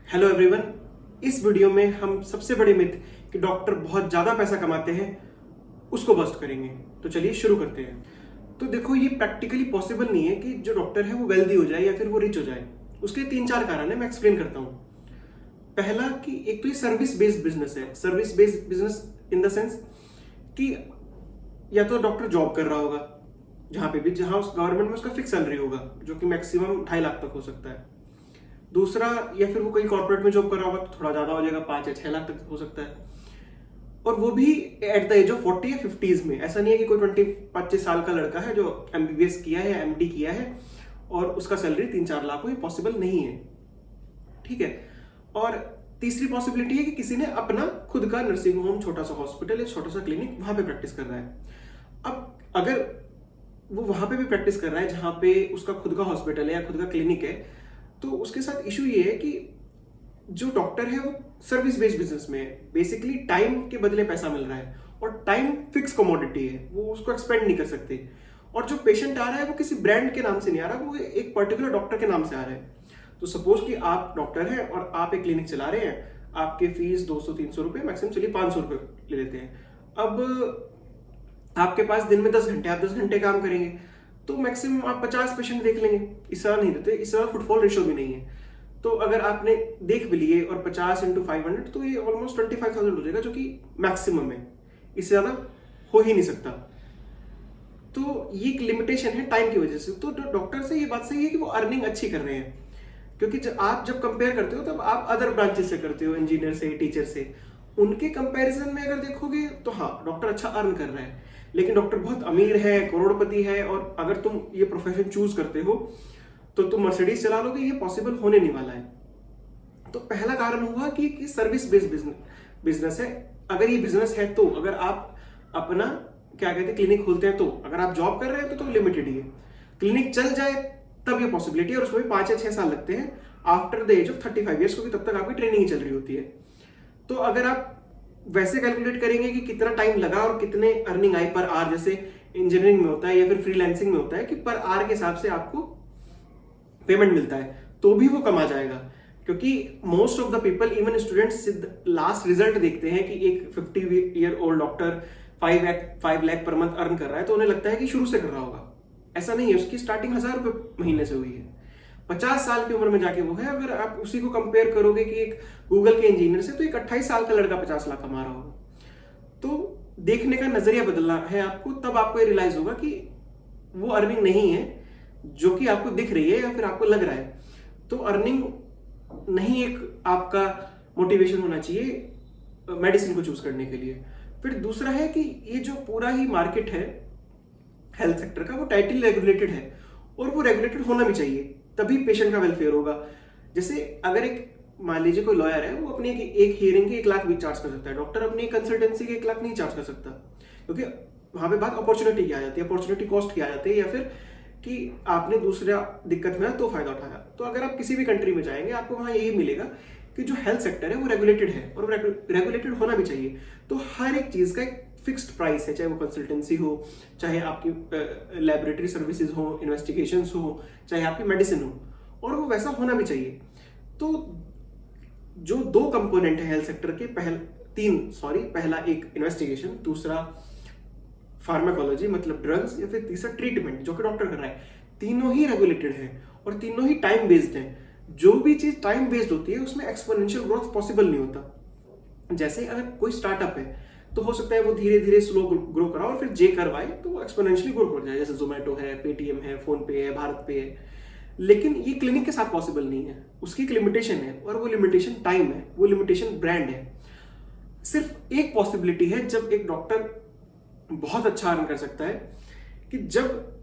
Hello everyone. इस video में हम सबसे बड़े मिथ कि डॉक्टर बहुत ज्यादा पैसा कमाते हैं उसको बस्ट करेंगे। तो चलिए शुरू करते हैं। तो देखो, ये प्रैक्टिकली पॉसिबल नहीं है कि जो डॉक्टर है वो वेल्दी हो जाए या फिर वो रिच हो जाए। उसके 3-4 कारण है, मैं एक्सप्लेन करता हूँ। पहला कि एक तो ये सर्विस बेस्ड बिजनेस है। Service based business in the sense कि या तो डॉक्टर जॉब कर रहा होगा जहां पे भी, जहां उस गवर्नमेंट में उसका फिक्स सैलरी होगा जो कि मैक्सिमम 2.5 लाख तक हो सकता है। दूसरा, या फिर वो कोई कॉर्पोरेट में जॉब कर रहा होगा तो थोड़ा ज्यादा हो जाएगा, 5 या 6 लाख तक हो सकता है। और वो भी एट द एज ऑफ 40 या 50s में। ऐसा नहीं है कि कोई 20-25 साल का लड़का है जो एमबीबीएस किया है, एमडी किया है और उसका सैलरी 3-4 लाख हो, ये पॉसिबल नहीं है। ठीक है। और तीसरी पॉसिबिलिटी है कि किसी ने अपना खुद का नर्सिंग होम, छोटा सा हॉस्पिटल या छोटा सा क्लिनिक वहां पे प्रैक्टिस कर रहा है। अब अगर वो वहां पे भी प्रैक्टिस कर रहा है जहां पे उसका खुद का हॉस्पिटल है या खुद का क्लिनिक है, तो उसके साथ इशू ये है कि जो डॉक्टर है वो सर्विस बेस्ड बिजनेस में है। बेसिकली टाइम के बदले पैसा मिल रहा है और टाइम फिक्स कमोडिटी है, वो उसको एक्सपेंड नहीं कर सकते। और जो पेशेंट आ रहा है वो किसी ब्रांड के नाम से नहीं आ रहा, वो एक पर्टिकुलर डॉक्टर के नाम से आ रहा है। तो सपोज कि आप डॉक्टर हैं और आप एक क्लिनिक चला रहे हैं, आपके फीस 200-300 रुपए, मैक्सिमम चलिए 500 रुपए ले लेते हैं। अब आपके पास दिन में 10 घंटे, आप 10 घंटे काम करेंगे तो मैक्सिमम आप 50 पेशेंट देख लेंगे। इस तरह नहीं देते, इस तरह फुटफॉल रेशियो भी नहीं है। तो अगर आपने देख भी लिए और 50 × 500 तो ये ऑलमोस्ट 25,000 हो जाएगा, जो कि मैक्सिमम है, इससे ज्यादा हो ही नहीं सकता। तो ये एक लिमिटेशन है टाइम की वजह से। तो डॉक्टर से ये बात सही है कि वो अर्निंग अच्छी कर रहे हैं, क्योंकि जब कंपेयर करते हो तब आप अदर ब्रांचेस से करते हो, इंजीनियर से, टीचर से। उनके कंपैरिजन में अगर देखोगे तो हाँ, डॉक्टर अच्छा अर्न कर रहा है। लेकिन डॉक्टर बहुत अमीर है, करोड़पति है, और अगर तुम ये प्रोफेशन चूज करते हो तो तुम मर्सिडीज चला लोगे, ये पॉसिबल होने नहीं वाला है। तो पहला कारण हुआ कि सर्विस बेस्ड बिजनेस है। अगर ये बिजनेस है तो अगर आप अपना क्या कहते हैं क्लिनिक खोलते हैं, तो अगर आप जॉब कर रहे हैं तो लिमिटेड ही है। क्लिनिक चल जाए तब ये पॉसिबिलिटी है, और उसमें भी 5 या 6 साल लगते हैं after the age of 35 years, क्योंकि तब तक आपकी ट्रेनिंग ही चल रही होती है। तो अगर आप वैसे कैलकुलेट करेंगे कि कितना टाइम लगा और कितने अर्निंग आई पर आवर, जैसे इंजीनियरिंग में होता है या फिर फ्रीलांसिंग में होता है कि पर आवर के हिसाब से आपको पेमेंट मिलता है, तो भी वो कमा जाएगा। क्योंकि most of the people, even students, last result देखते हैं कि एक 50 year old doctor 5 lakh per month earn कर रहा है तो उन्हें लगता है कि शुरू से कर रहा होगा। ऐसा नहीं है, उसकी स्टार्टिंग 1000 रुपए महीने से हुई है। 50 साल की उम्र में जाके वो है। अगर आप उसी को कंपेयर करोगे कि एक गूगल के इंजीनियर से, तो एक 28 साल का लड़का 50 लाख कमा रहा होगा। तो देखने का नजरिया बदलना है आपको, तब आपको ये रियलाइज होगा कि वो अर्निंग नहीं है जो कि आपको दिख रही है या फिर आपको लग रहा है। तो अर्निंग नहीं एक आपका मोटिवेशन होना चाहिए मेडिसिन को चूज करने के लिए। फिर दूसरा है कि ये जो पूरा ही मार्केट है हेल्थ सेक्टर का, वो टाइटली रेगुलेटेड है, और वो रेगुलेटेड होना भी चाहिए, तभी पेशेंट का वेलफेयर होगा। जैसे अगर एक मान लीजिए कोई लॉयर है, वो अपनी एक हियरिंग के 1 लाख भी चार्ज कर सकता है, डॉक्टर अपनी कंसल्टेंसी के 1 लाख नहीं चार्ज कर सकता, क्योंकि वहां पे बात अपॉर्चुनिटी की आ जाती है, अपॉर्चुनिटी कॉस्ट की आ जाती है, या फिर कि आपने दूसरा दिक्कत में तो फायदा उठाया। तो अगर आप किसी भी कंट्री में जाएंगे आपको वहां यही मिलेगा कि जो हेल्थ सेक्टर है वो रेगुलेटेड है, और रेगुलेटेड होना भी चाहिए। तो हर एक चीज का एक फिक्स्ड प्राइस है, चाहे वो कंसल्टेंसी हो, चाहे आपकी लैबोरेटरी सर्विसेज हो, इन्वेस्टिगेशंस हो, चाहे आपकी मेडिसिन हो, और वो वैसा होना भी चाहिए। तो जो 2 कंपोनेंट है हेल्थ सेक्टर के, पहला एक इन्वेस्टिगेशन, दूसरा फार्माकोलॉजी मतलब ड्रग्स, या फिर तीसरा ट्रीटमेंट जो कि डॉक्टर कर रहा है, तीनों ही रेगुलेटेड है और तीनों ही टाइम बेस्ड है। जो भी चीज टाइम बेस्ड होती है उसमें एक्सपोनेंशियल ग्रोथ पॉसिबल नहीं होता। जैसे अगर कोई स्टार्टअप है तो हो सकता है वो धीरे धीरे स्लो ग्रो करा और फिर जे करवाए तो वो एक्सपोनेंशियली ग्रो कर जाए, जैसे जोमेटो है, पेटीएम है, फोन पे है, भारत पे है। लेकिन ये क्लिनिक के साथ पॉसिबल नहीं है, उसकी एक लिमिटेशन है, और वो लिमिटेशन टाइम है, वो लिमिटेशन ब्रांड है। सिर्फ एक पॉसिबिलिटी है जब एक डॉक्टर बहुत अच्छा अर्न कर सकता है, कि जब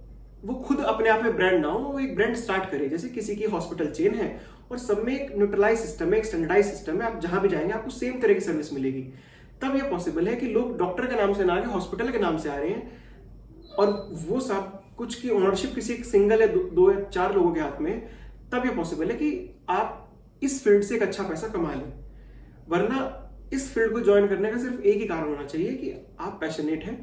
वो खुद अपने आप में ब्रांड ना हो, वो एक ब्रांड स्टार्ट करे। जैसे किसी की हॉस्पिटल चेन है और सब में एक न्यूट्रलाइज सिस्टम है, एक स्टैंडर्डाइज सिस्टम है, आप जहां भी जाएंगे आपको सेम तरह की सर्विस मिलेगी। तब यह पॉसिबल है कि लोग डॉक्टर के नाम से ना आके हॉस्पिटल के नाम से आ रहे हैं, और वो सब कुछ की ओनरशिप किसी एक सिंगल या 2 या 4 लोगों के हाथ में। तब यह पॉसिबल है कि आप इस फील्ड से एक अच्छा पैसा कमा लें। वरना इस फील्ड को ज्वाइन करने का सिर्फ एक ही कारण होना चाहिए कि आप पैशनेट हैं,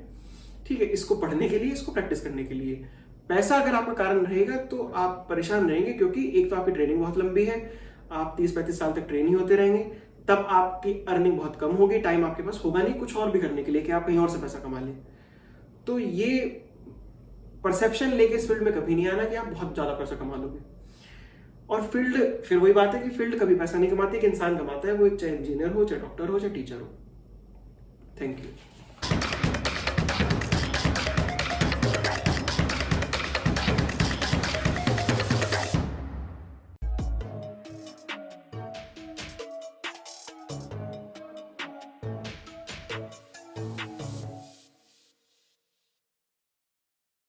ठीक है, इसको पढ़ने के लिए, इसको प्रैक्टिस करने के लिए। पैसा अगर आपका कारण रहेगा तो आप परेशान रहेंगे, क्योंकि एक तो आपकी ट्रेनिंग बहुत लंबी है, आप 30-35 साल तक ट्रेन ही होते रहेंगे, तब आपकी अर्निंग बहुत कम होगी, टाइम आपके पास होगा नहीं कुछ और भी करने के लिए कि आप कहीं और से पैसा कमा लें। तो ये परसेप्शन लेके इस फील्ड में कभी नहीं आना कि आप बहुत ज्यादा पैसा कमा लोगे। और फील्ड, फिर वही बात है कि फील्ड कभी पैसा नहीं कमाती, एक इंसान कमाता है, वो चाहे इंजीनियर हो, चाहे डॉक्टर हो, चाहे टीचर हो। Thank you.